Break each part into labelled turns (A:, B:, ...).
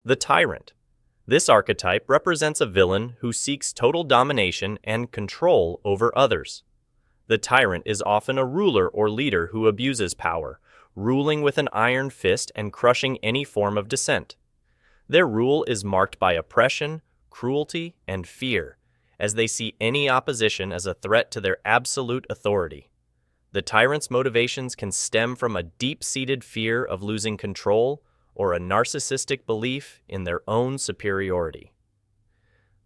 A: The Tyrant. This archetype represents a villain who seeks total domination and control over others. The tyrant is often a ruler or leader who abuses power, ruling with an iron fist and crushing any form of dissent. Their rule is marked by oppression, cruelty, and fear, as they see any opposition as a threat to their absolute authority. The tyrant's motivations can stem from a deep-seated fear of losing control or a narcissistic belief in their own superiority.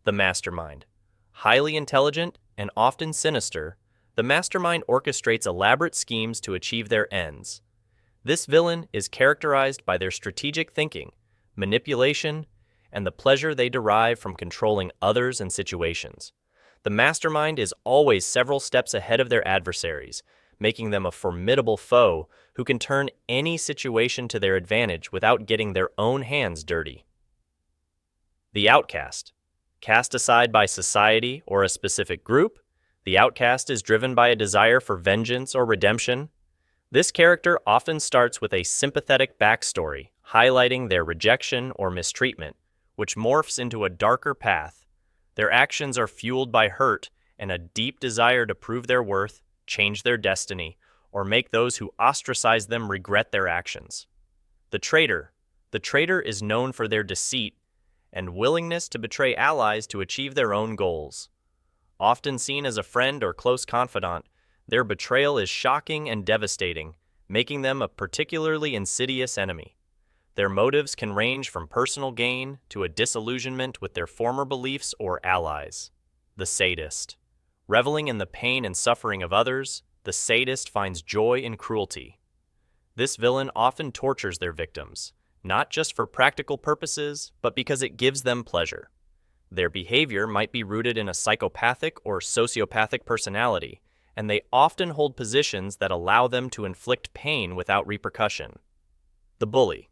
A: The Mastermind. Highly intelligent and often sinister, the Mastermind orchestrates elaborate schemes to achieve their ends. This villain is characterized by their strategic thinking, manipulation, and the pleasure they derive from controlling others and situations. The Mastermind is always several steps ahead of their adversaries, making them a formidable foe who can turn any situation to their advantage without getting their own hands dirty. The Outcast. Cast aside by society or a specific group, the outcast is driven by a desire for vengeance or redemption. This character often starts with a sympathetic backstory, highlighting their rejection or mistreatment, which morphs into a darker path. Their actions are fueled by hurt and a deep desire to prove their worth, change their destiny, or make those who ostracize them regret their actions. The Traitor. The Traitor is known for their deceit and willingness to betray allies to achieve their own goals. Often seen as a friend or close confidant, their betrayal is shocking and devastating, making them a particularly insidious enemy. Their motives can range from personal gain to a disillusionment with their former beliefs or allies. The Sadist. Reveling in the pain and suffering of others, the sadist finds joy in cruelty. This villain often tortures their victims, not just for practical purposes, but because it gives them pleasure. Their behavior might be rooted in a psychopathic or sociopathic personality, and they often hold positions that allow them to inflict pain without repercussion. The Bully.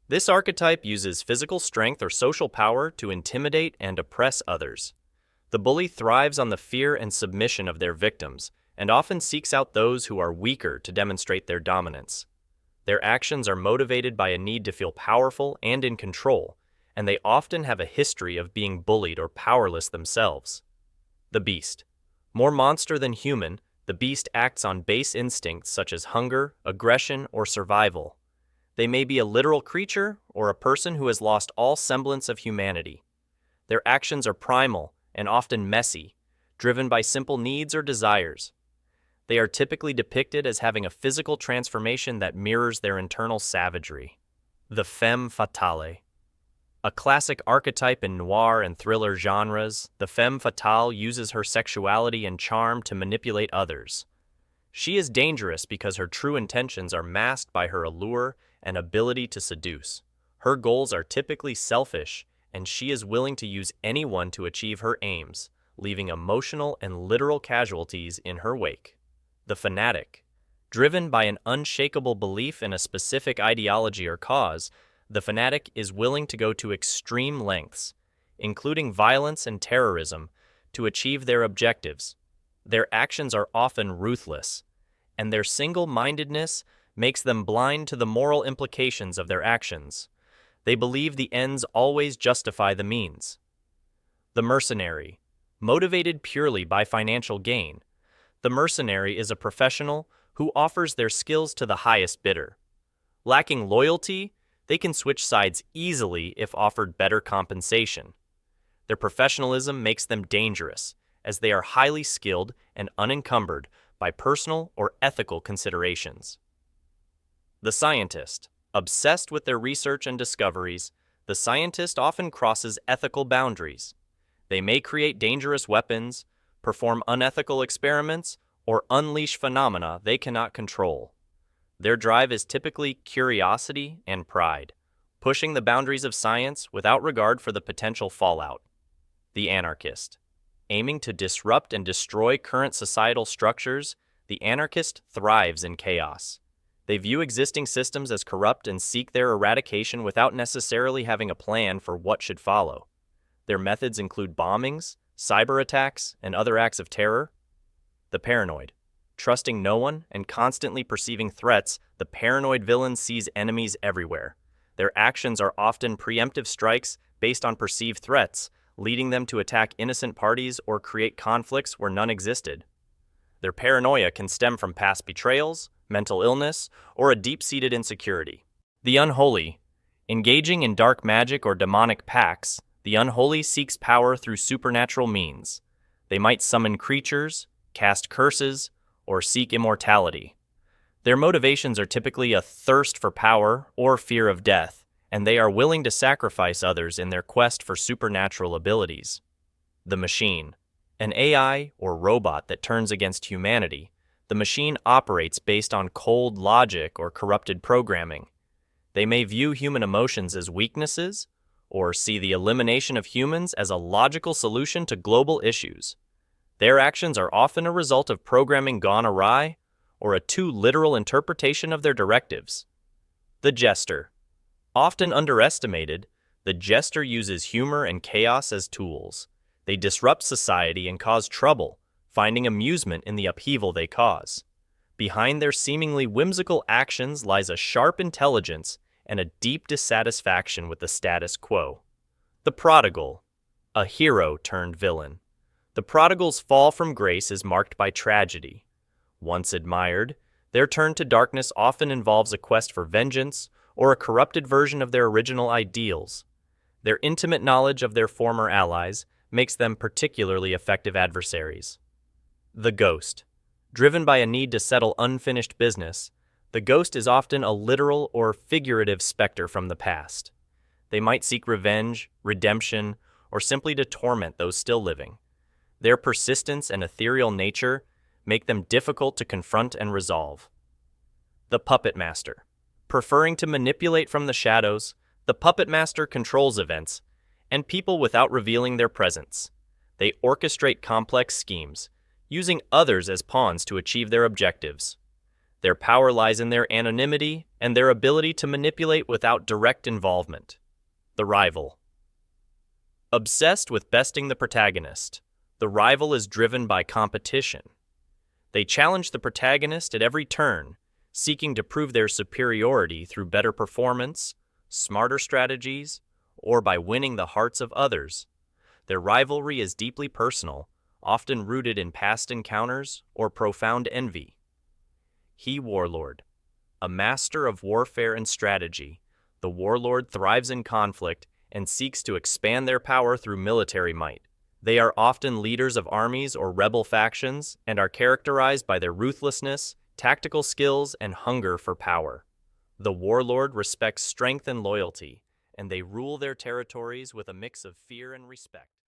A: This archetype uses physical strength or social power to intimidate and oppress others. The bully thrives on the fear and submission of their victims, and often seeks out those who are weaker to demonstrate their dominance. Their actions are motivated by a need to feel powerful and in control, and they often have a history of being bullied or powerless themselves. The Beast. More monster than human, the Beast acts on base instincts such as hunger, aggression, or survival. They may be a literal creature or a person who has lost all semblance of humanity. Their actions are primal and often messy, driven by simple needs or desires. They are typically depicted as having a physical transformation that mirrors their internal savagery. The Fem Fatale. A classic archetype in noir and thriller genres, the Femme Fatale uses her sexuality and charm to manipulate others. She is dangerous because her true intentions are masked by her allure and ability to seduce. Her goals are typically selfish, and she is willing to use anyone to achieve her aims, leaving emotional and literal casualties in her wake. The Fanatic. Driven by an unshakable belief in a specific ideology or cause, the Fanatic is willing to go to extreme lengths, including violence and terrorism, to achieve their objectives. Their actions are often ruthless, and their single-mindedness makes them blind to the moral implications of their actions. They believe the ends always justify the means. The Mercenary. Motivated purely by financial gain, the mercenary is a professional who offers their skills to the highest bidder. Lacking loyalty, they can switch sides easily if offered better compensation. Their professionalism makes them dangerous, as they are highly skilled and unencumbered by personal or ethical considerations. The Scientist. Obsessed with their research and discoveries, the scientist often crosses ethical boundaries. They may create dangerous weapons, perform unethical experiments, or unleash phenomena they cannot control. Their drive is typically curiosity and pride, pushing the boundaries of science without regard for the potential fallout. The Anarchist. Aiming to disrupt and destroy current societal structures, the anarchist thrives in chaos. They view existing systems as corrupt and seek their eradication without necessarily having a plan for what should follow. Their methods include bombings, cyber attacks, and other acts of terror. The Paranoid. Trusting no one and constantly perceiving threats, the paranoid villain sees enemies everywhere. Their actions are often preemptive strikes based on perceived threats, leading them to attack innocent parties or create conflicts where none existed. Their paranoia can stem from past betrayals, mental illness, or a deep-seated insecurity. The Unholy. Engaging in dark magic or demonic pacts, the Unholy seeks power through supernatural means. They might summon creatures, cast curses, or seek immortality. Their motivations are typically a thirst for power or fear of death, and they are willing to sacrifice others in their quest for supernatural abilities. The Machine. An AI or robot that turns against humanity, the machine operates based on cold logic or corrupted programming. They may view human emotions as weaknesses, or see the elimination of humans as a logical solution to global issues. Their actions are often a result of programming gone awry, or a too literal interpretation of their directives. The Jester. Often underestimated, the Jester uses humor and chaos as tools. They disrupt society and cause trouble, finding amusement in the upheaval they cause. Behind their seemingly whimsical actions lies a sharp intelligence and a deep dissatisfaction with the status quo. The Prodigal. A hero turned villain. The Prodigal's fall from grace is marked by tragedy. Once admired, their turn to darkness often involves a quest for vengeance or a corrupted version of their original ideals. Their intimate knowledge of their former allies makes them particularly effective adversaries. The Ghost. Driven by a need to settle unfinished business, the Ghost is often a literal or figurative specter from the past. They might seek revenge, redemption, or simply to torment those still living. Their persistence and ethereal nature make them difficult to confront and resolve. The Puppet Master. Preferring to manipulate from the shadows, the Puppet Master controls events and people without revealing their presence. They orchestrate complex schemes, using others as pawns to achieve their objectives. Their power lies in their anonymity and their ability to manipulate without direct involvement. The Rival. Obsessed with besting the protagonist, the Rival is driven by competition. They challenge the protagonist at every turn, seeking to prove their superiority through better performance, smarter strategies, or by winning the hearts of others. Their rivalry is deeply personal, often rooted in past encounters or profound envy. He Warlord. A master of warfare and strategy, the Warlord thrives in conflict and seeks to expand their power through military might. They are often leaders of armies or rebel factions and are characterized by their ruthlessness, tactical skills, and hunger for power. The Warlord respects strength and loyalty, and they rule their territories with a mix of fear and respect.